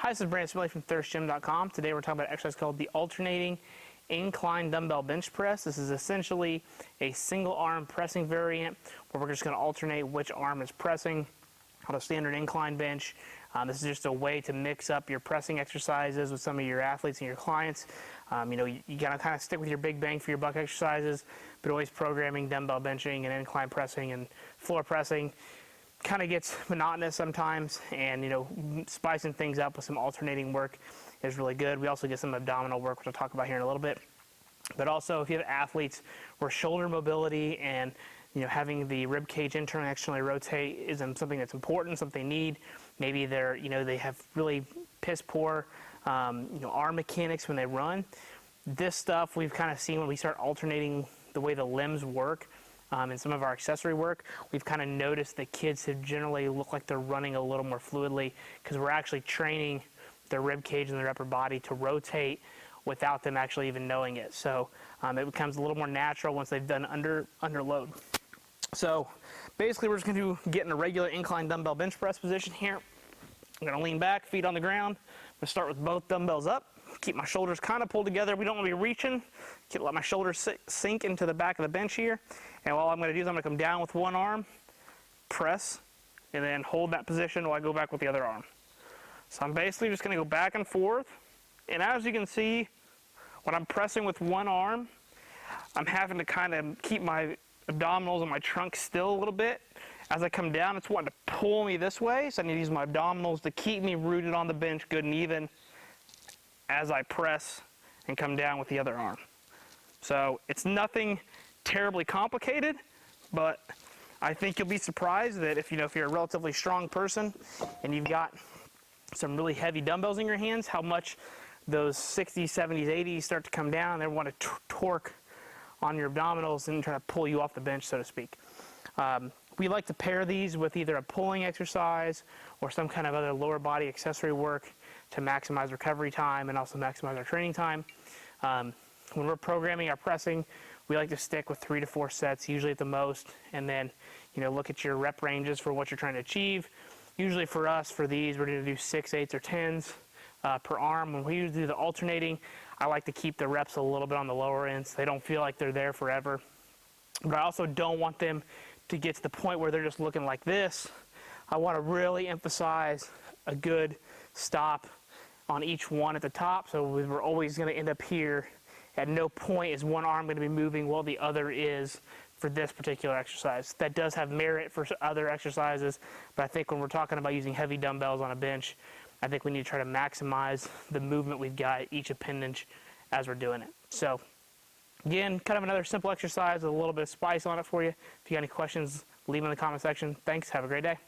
Hi, this is Brandon Smiley from thirstgym.com. Today we're talking about an exercise called the alternating incline dumbbell bench press. This is essentially a single arm pressing variant where we're just going to alternate which arm is pressing on a standard incline bench. This is just a way to mix up your pressing exercises with some of your athletes and your clients. You gotta kind of stick with your big bang for your buck exercises, but always programming dumbbell benching and incline pressing and floor pressing kind of gets monotonous sometimes, and spicing things up with some alternating work is really good. We also get some abdominal work, which I'll talk about here in a little bit. But also, if you have athletes where shoulder mobility and having the rib cage internally and externally rotate is something that's important, something they need. Maybe they have really piss poor arm mechanics when they run. This stuff we've kind of seen when we start alternating the way the limbs work. In some of our accessory work, we've kind of noticed that kids have generally look like they're running a little more fluidly because we're actually training their rib cage and their upper body to rotate without them actually even knowing it. So it becomes a little more natural once they've done under load. So basically we're just going to get in a regular incline dumbbell bench press position here. I'm going to lean back, feet on the ground. I'm going to start with both dumbbells up. Keep my shoulders kind of pulled together. We don't want to be reaching. Let my shoulders sink into the back of the bench here. And all I'm going to do is I'm going to come down with one arm, press, and then hold that position while I go back with the other arm. So I'm basically just going to go back and forth. And as you can see, when I'm pressing with one arm, I'm having to kind of keep my abdominals and my trunk still a little bit. As I come down, it's wanting to pull me this way, so I need to use my abdominals to keep me rooted on the bench good and even as I press and come down with the other arm. So it's nothing terribly complicated, but I think you'll be surprised that if you're a relatively strong person and you've got some really heavy dumbbells in your hands, how much those 60s, 70s, 80s start to come down. They want to torque on your abdominals and try to pull you off the bench, so to speak. We like to pair these with either a pulling exercise or some kind of other lower body accessory work to maximize recovery time and also maximize our training time. When we're programming our pressing, we like to stick with 3 to 4 sets, usually at the most, and then look at your rep ranges for what you're trying to achieve. Usually for us, for these, we're going to do 6, 8s, or 10s per arm. When we do the alternating, I like to keep the reps a little bit on the lower end so they don't feel like they're there forever. But I also don't want them to get to the point where they're just looking like this. I want to really emphasize a good stop on each one at the top, so we're always going to end up here. At no point is one arm going to be moving while the other is for this particular exercise. That does have merit for other exercises, but I think when we're talking about using heavy dumbbells on a bench, I think we need to try to maximize the movement we've got each appendage as we're doing it. So again, kind of another simple exercise with a little bit of spice on it for you. If you got any questions, leave them in the comment section. Thanks. Have a great day.